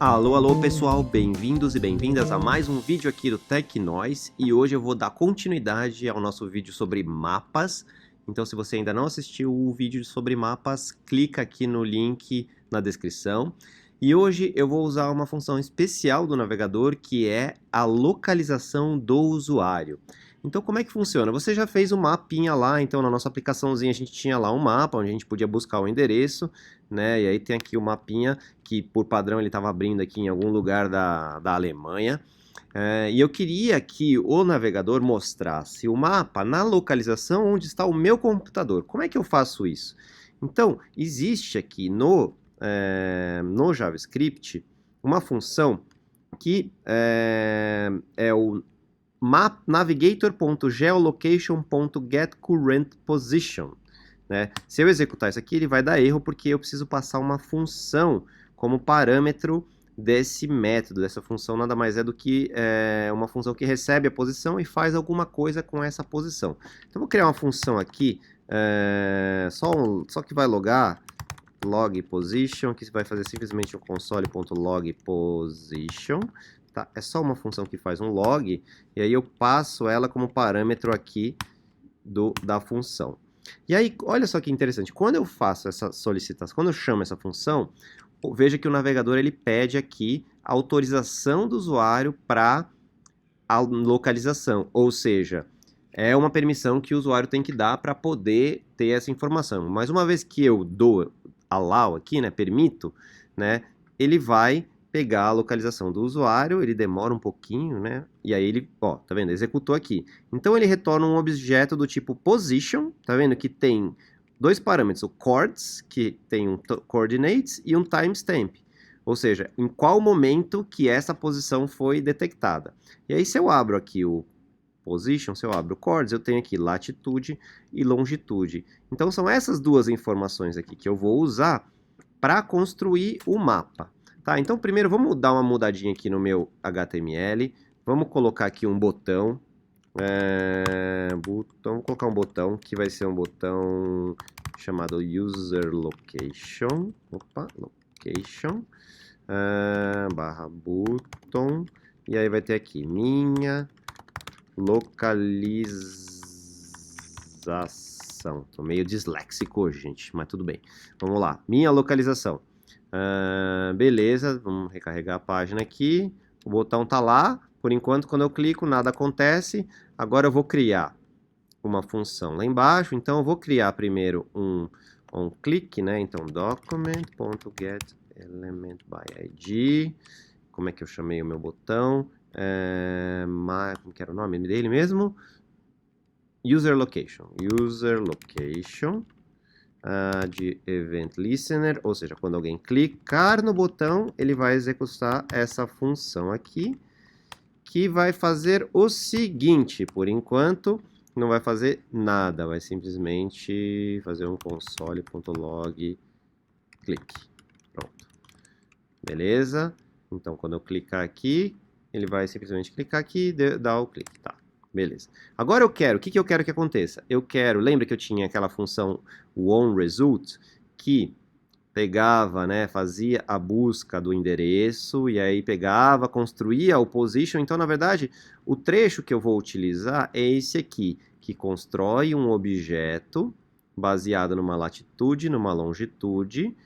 Alô, alô pessoal, bem-vindos e bem-vindas a mais um vídeo aqui do Tecnóis e hoje eu vou dar continuidade ao nosso vídeo sobre mapas. Então se você ainda não assistiu o vídeo sobre mapas, clica aqui no link na descrição. E hoje eu vou usar uma função especial do navegador que é a localização do usuário. Então como é que funciona? Você já fez um mapinha lá, então na nossa aplicaçãozinha a gente tinha lá um mapa onde a gente podia buscar o endereço, né? E aí tem aqui o mapinha que por padrão ele estava abrindo aqui em algum lugar da Alemanha. E eu queria que o navegador mostrasse o mapa na localização onde está o meu computador. Como é que eu faço isso? Então, existe aqui no JavaScript uma função que é o navigator.geolocation.getCurrentPosition. Né? Se eu executar isso aqui, ele vai dar erro porque eu preciso passar uma função como parâmetro desse método. Dessa função nada mais é do que uma função que recebe a posição e faz alguma coisa com essa posição. Então, eu vou criar uma função aqui, só que vai logar log position, que vai fazer simplesmente um console.logPosition. Tá? É só uma função que faz um log, e aí eu passo ela como parâmetro aqui da função. E aí, olha só que interessante, quando eu faço essa solicitação, quando eu chamo essa função, veja que o navegador ele pede aqui a autorização do usuário para a localização, ou seja, é uma permissão que o usuário tem que dar para poder ter essa informação. Mas uma vez que eu dou allow aqui, né, permito, né, ele vai pegar a localização do usuário, ele demora um pouquinho, né, e aí ele, ó, tá vendo, executou aqui. Então ele retorna um objeto do tipo position, tá vendo, que tem dois parâmetros, o coords, que tem um coordinates, e um timestamp. Ou seja, em qual momento que essa posição foi detectada. E aí se eu abro aqui o position, se eu abro o coords, eu tenho aqui latitude e longitude. Então são essas duas informações aqui que eu vou usar para construir o mapa. Tá, então primeiro vamos dar uma mudadinha aqui no meu HTML. Vamos colocar aqui um botão. Vamos colocar um botão que vai ser um botão chamado user location. Opa, location. Barra button. E aí vai ter aqui minha localização. Tô meio disléxico hoje, gente, mas tudo bem. Vamos lá. Minha localização. Beleza, vamos recarregar a página aqui. O botão tá lá. Por enquanto, quando eu clico, nada acontece. Agora eu vou criar uma função lá embaixo. Então, eu vou criar primeiro um click, né? Então, document.getElementById. Como é que eu chamei o meu botão? Como que era o nome dele mesmo? User Location. User Location de Event Listener, ou seja, quando alguém clicar no botão, ele vai executar essa função aqui, que vai fazer o seguinte, por enquanto, não vai fazer nada, vai simplesmente fazer um console.log click. Pronto. Beleza? Então, quando eu clicar aqui, ele vai simplesmente clicar aqui e dar o clique, tá? Beleza. Agora o que eu quero que aconteça? Lembra que eu tinha aquela função onResult, que pegava, né, fazia a busca do endereço, e aí pegava, construía o position. Então, na verdade, o trecho que eu vou utilizar é esse aqui, que constrói um objeto baseado numa latitude, numa longitude,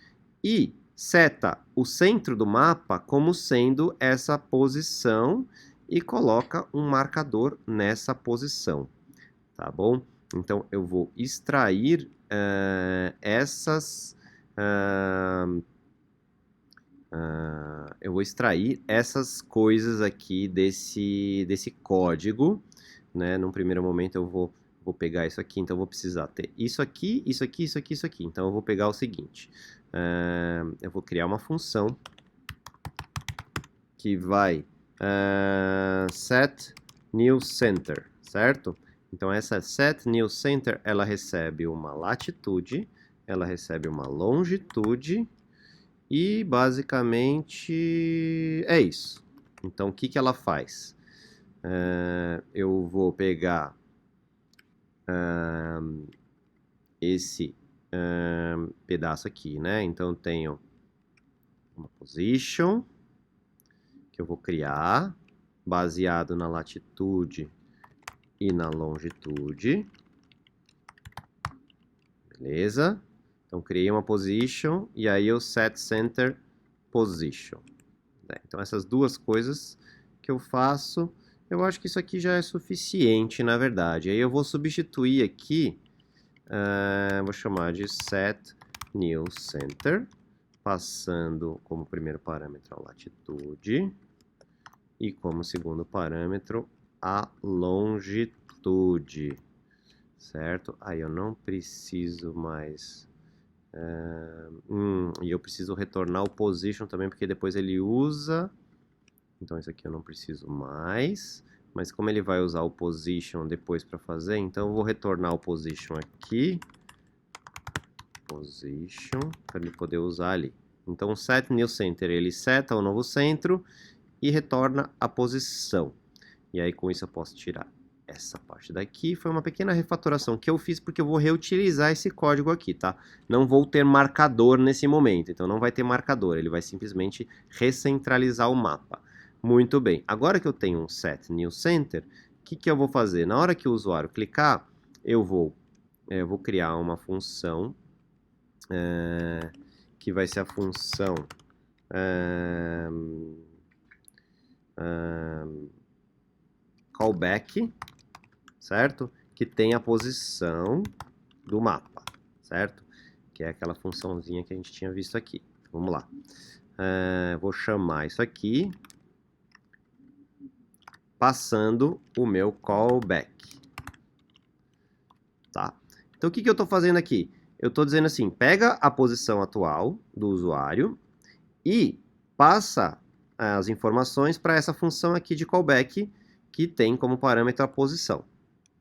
e seta o centro do mapa como sendo essa posição e coloca um marcador nessa posição, tá bom? Então, eu vou extrair essas coisas aqui desse código, né? Num primeiro momento eu vou pegar isso aqui, então eu vou precisar ter isso aqui, isso aqui, isso aqui, isso aqui. Então eu vou pegar o seguinte, eu vou criar uma função que vai set new center, certo? Então essa set new center, ela recebe uma latitude, ela recebe uma longitude e basicamente é isso. Então o que ela faz? Eu vou pegar esse pedaço aqui, né? Então eu tenho uma position, que eu vou criar, baseado na latitude e na longitude. Beleza? Então, criei uma position e aí eu set center position. Então, essas duas coisas que eu faço, eu acho que isso aqui já é suficiente, na verdade. Aí eu vou substituir aqui, vou chamar de set new center, passando como primeiro parâmetro a latitude e como segundo parâmetro a longitude, certo? Aí eu não preciso mais... e eu preciso retornar o position também, porque depois ele usa... Então isso aqui eu não preciso mais, mas como ele vai usar o position depois para fazer, então eu vou retornar o position aqui, position, para ele poder usar ali. Então o set new center, ele seta o novo centro e retorna a posição. E aí com isso eu posso tirar essa parte daqui. Foi uma pequena refatoração que eu fiz porque eu vou reutilizar esse código aqui, tá? Não vou ter marcador nesse momento, então não vai ter marcador, ele vai simplesmente recentralizar o mapa. Muito bem, agora que eu tenho um set new center, o que eu vou fazer? Na hora que o usuário clicar, eu vou criar uma função que vai ser a função callback, certo? Que tem a posição do mapa, certo? Que é aquela funçãozinha que a gente tinha visto aqui. Vamos lá. Vou chamar isso aqui, passando o meu callback. Tá? Então, o que eu estou fazendo aqui? Eu estou dizendo assim, pega a posição atual do usuário e passa as informações para essa função aqui de callback, que tem como parâmetro a posição,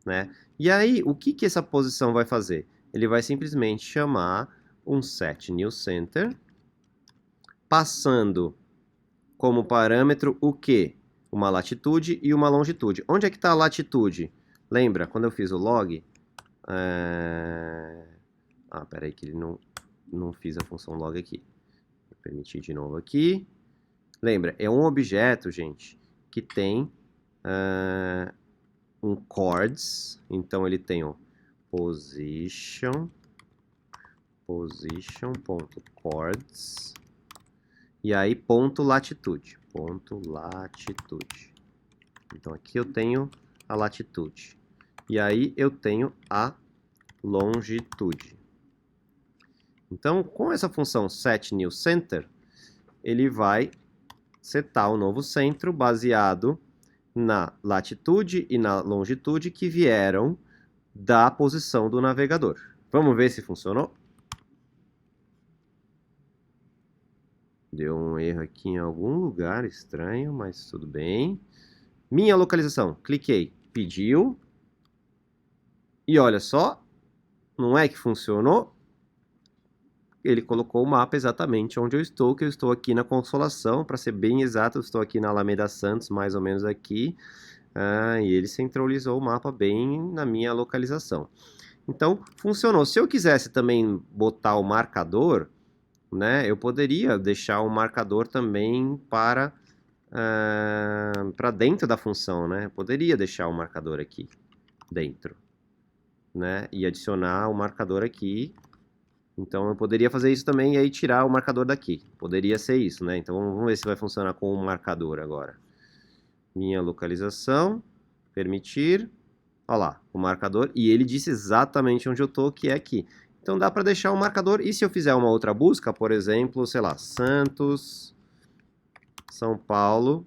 né? E aí, o que essa posição vai fazer? Ele vai simplesmente chamar um set new center, passando como parâmetro o quê? Uma latitude e uma longitude. Onde é que está a latitude? Lembra, quando eu fiz o log... peraí que ele não fiz a função log aqui. Vou permitir de novo aqui. Lembra, é um objeto, gente, que tem um chords. Então, ele tem o position.chords e aí ponto latitude. Então, aqui eu tenho a latitude. E aí eu tenho a longitude. Então, com essa função setNewCenter, ele vai setar o novo centro baseado na latitude e na longitude que vieram da posição do navegador. Vamos ver se funcionou? Deu um erro aqui em algum lugar estranho, mas tudo bem. Minha localização, cliquei, pediu. E olha só, não é que funcionou? Ele colocou o mapa exatamente onde eu estou, que eu estou aqui na Consolação, para ser bem exato, eu estou aqui na Alameda Santos, mais ou menos aqui, e ele centralizou o mapa bem na minha localização. Então, funcionou. Se eu quisesse também botar o marcador, né, eu poderia deixar o marcador também para dentro da função, né? Eu poderia deixar o marcador aqui dentro, né, e adicionar o marcador aqui. Então, eu poderia fazer isso também e aí tirar o marcador daqui. Poderia ser isso, né? Então, vamos ver se vai funcionar com o marcador agora. Minha localização, permitir. Olha lá, o marcador. E ele disse exatamente onde eu estou, que é aqui. Então, dá para deixar o marcador. E se eu fizer uma outra busca, por exemplo, sei lá, Santos, São Paulo.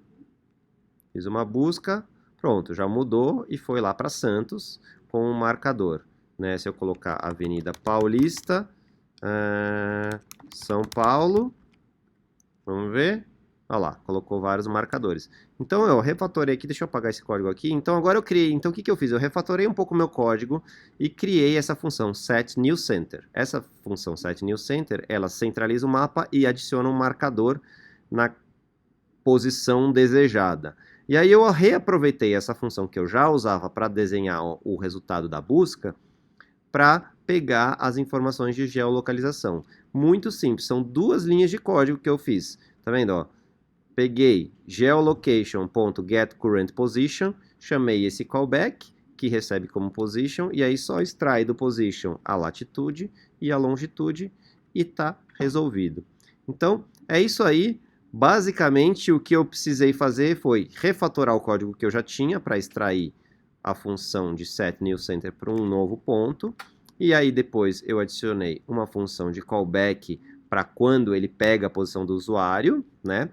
Fiz uma busca, pronto, já mudou e foi lá para Santos com o marcador, né? Se eu colocar Avenida Paulista, São Paulo, vamos ver, olha lá, colocou vários marcadores. Então eu refatorei aqui, deixa eu apagar esse código aqui. Então agora eu criei, então o que eu fiz? Eu refatorei um pouco o meu código e criei essa função setNewCenter. Essa função setNewCenter, ela centraliza o mapa e adiciona um marcador na posição desejada. E aí eu reaproveitei essa função que eu já usava para desenhar o resultado da busca para pegar as informações de geolocalização. Muito simples, são duas linhas de código que eu fiz. Tá vendo? Ó? peguei geolocation.getCurrentPosition, chamei esse callback, que recebe como position, e aí só extrai do position a latitude e a longitude, e está resolvido. Então, é isso aí. Basicamente, o que eu precisei fazer foi refatorar o código que eu já tinha para extrair a função de setNewCenter para um novo ponto. E aí depois eu adicionei uma função de callback para quando ele pega a posição do usuário, né?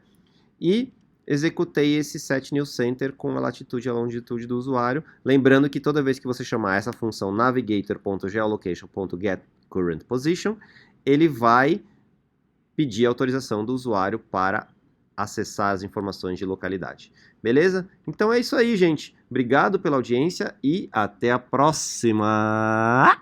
E executei esse setNewCenter com a latitude e a longitude do usuário. Lembrando que toda vez que você chamar essa função navigator.geolocation.getCurrentPosition, ele vai pedir autorização do usuário para acessar as informações de localidade. Beleza? Então é isso aí, gente. Obrigado pela audiência e até a próxima!